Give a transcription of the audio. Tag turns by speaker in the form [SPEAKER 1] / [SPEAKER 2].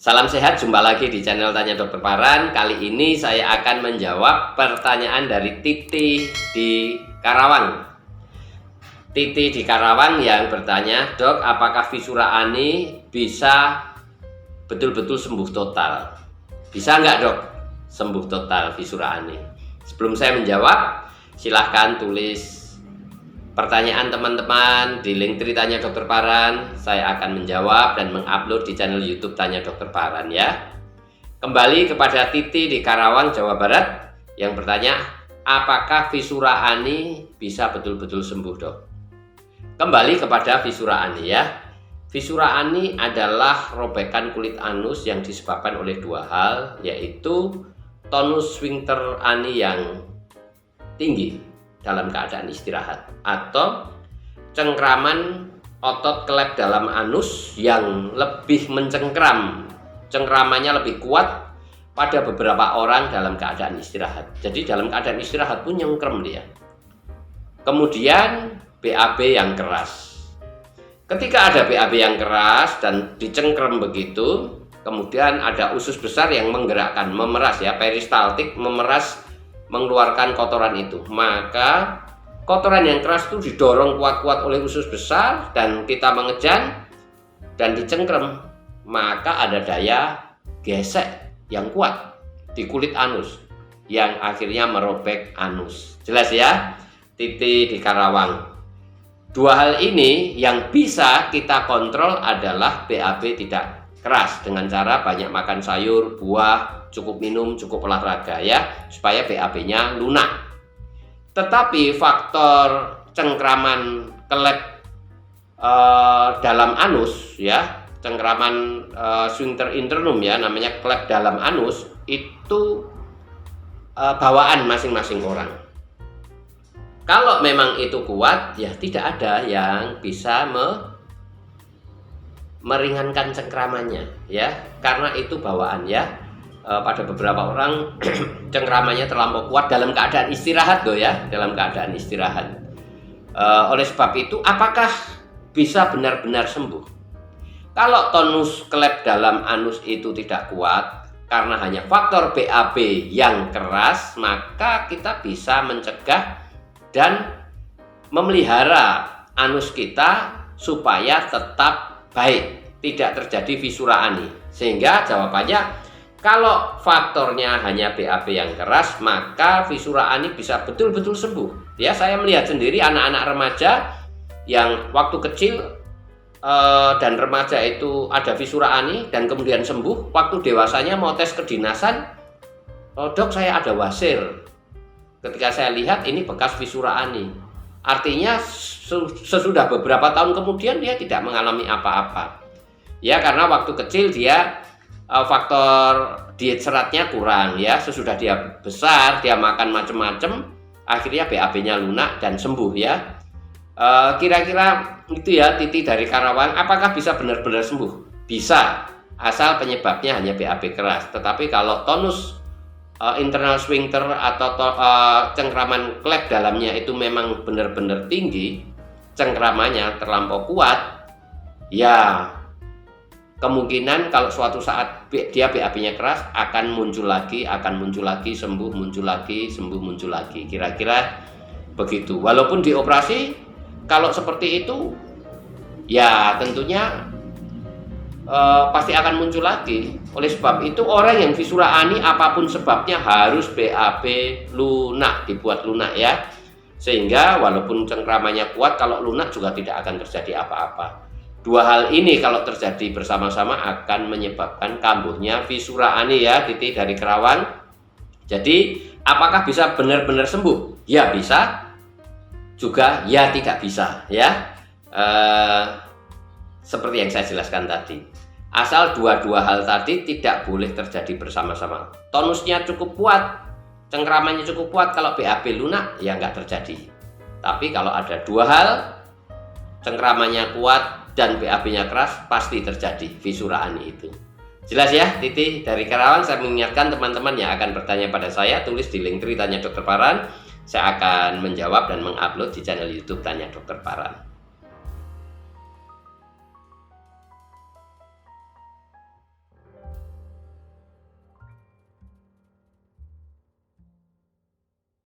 [SPEAKER 1] Salam sehat, jumpa lagi di channel Tanya Dokter Paran. Kali ini saya akan menjawab pertanyaan dari Titi di Karawang. Titi di Karawang yang bertanya, "Dok, apakah fisura ani bisa betul-betul sembuh total? Bisa nggak, Dok, sembuh total fisura ani?" Sebelum saya menjawab, silahkan tulis pertanyaan teman-teman di link Tanya Dokter Paran. Saya akan menjawab dan mengupload di channel YouTube Tanya Dokter Paran ya. Kembali kepada Titi di Karawang, Jawa Barat yang bertanya, apakah fisura ani bisa betul-betul sembuh, Dok? Kembali kepada fisura ani ya. Fisura ani adalah robekan kulit anus yang disebabkan oleh dua hal, yaitu tonus sphincter ani yang tinggi dalam keadaan istirahat atau cengkraman otot kelep dalam anus yang lebih mencengkram, cengkramannya lebih kuat pada beberapa orang dalam keadaan istirahat. Jadi dalam keadaan istirahat pun nyengkrem dia. Kemudian BAB yang keras. Ketika ada BAB yang keras dan dicengkrem begitu, kemudian ada usus besar yang menggerakkan, memeras ya, peristaltik, memeras, mengeluarkan kotoran itu, maka kotoran yang keras itu didorong kuat-kuat oleh usus besar dan kita mengejan dan dicengkrem, maka ada daya gesek yang kuat di kulit anus yang akhirnya merobek anus. Jelas ya, Titi di Karawang. Dua hal ini yang bisa kita kontrol adalah BAB tidak keras dengan cara banyak makan sayur, buah, cukup minum, cukup olahraga ya, supaya BAB-nya lunak. Tetapi faktor cengkraman kelep dalam anus ya, cengkraman sphincter internum ya, namanya kelep dalam anus, itu bawaan masing-masing orang. Kalau memang itu kuat ya, tidak ada yang bisa meringankan cengkramannya ya, karena itu bawaan ya. Pada beberapa orang cengkramannya terlampau kuat dalam keadaan istirahat loh ya, dalam keadaan istirahat. Oleh sebab itu, apakah bisa benar-benar sembuh? Kalau tonus kelep dalam anus itu tidak kuat karena hanya faktor BAB yang keras, maka kita bisa mencegah dan memelihara anus kita supaya tetap baik, tidak terjadi fisura ani. Sehingga jawabannya, kalau faktornya hanya BAB yang keras, maka fisura ani bisa betul-betul sembuh. Ya, saya melihat sendiri anak-anak remaja yang waktu kecil dan remaja itu ada fisura ani dan kemudian sembuh. Waktu dewasanya mau tes kedinasan, "Dok, saya ada wasir." Ketika saya lihat ini bekas fisura ani. Artinya sesudah beberapa tahun kemudian dia tidak mengalami apa-apa. Ya, karena waktu kecil dia faktor diet seratnya kurang ya, sesudah dia besar dia makan macam-macam, akhirnya BAB-nya lunak dan sembuh ya. Kira-kira itu ya, Titi dari Karawang. Apakah bisa benar-benar sembuh? Bisa, asal penyebabnya hanya BAB keras. Tetapi kalau tonus internal sphincter atau cengkraman klep dalamnya itu memang benar-benar tinggi, cengkramannya terlampau kuat, ya kemungkinan kalau suatu saat dia BAB-nya keras akan muncul lagi, sembuh, muncul lagi, sembuh, muncul lagi. Kira-kira begitu. Walaupun dioperasi, kalau seperti itu ya tentunya pasti akan muncul lagi. Oleh sebab itu, orang yang fisura ani apapun sebabnya harus BAB lunak, dibuat lunak ya. Sehingga walaupun cengkramannya kuat, kalau lunak juga tidak akan terjadi apa-apa. Dua hal ini kalau terjadi bersama-sama akan menyebabkan kambuhnya fisura ani ya, Titi dari Karawang. Jadi, apakah bisa benar-benar sembuh? Ya bisa, juga ya tidak bisa ya. Seperti yang saya jelaskan tadi. Asal dua-dua hal tadi tidak boleh terjadi bersama-sama. Tonusnya cukup kuat, cengkramannya cukup kuat, kalau BAB lunak ya nggak terjadi. Tapi kalau ada dua hal, cengkramannya kuat dan BAB-nya keras, pasti terjadi fisura ani itu. Jelas ya, Titi dari Karawang. Saya mengingatkan teman-teman yang akan bertanya pada saya, tulis di link Tanya Dokter Paran. Saya akan menjawab dan mengupload di channel YouTube Tanya Dokter Paran.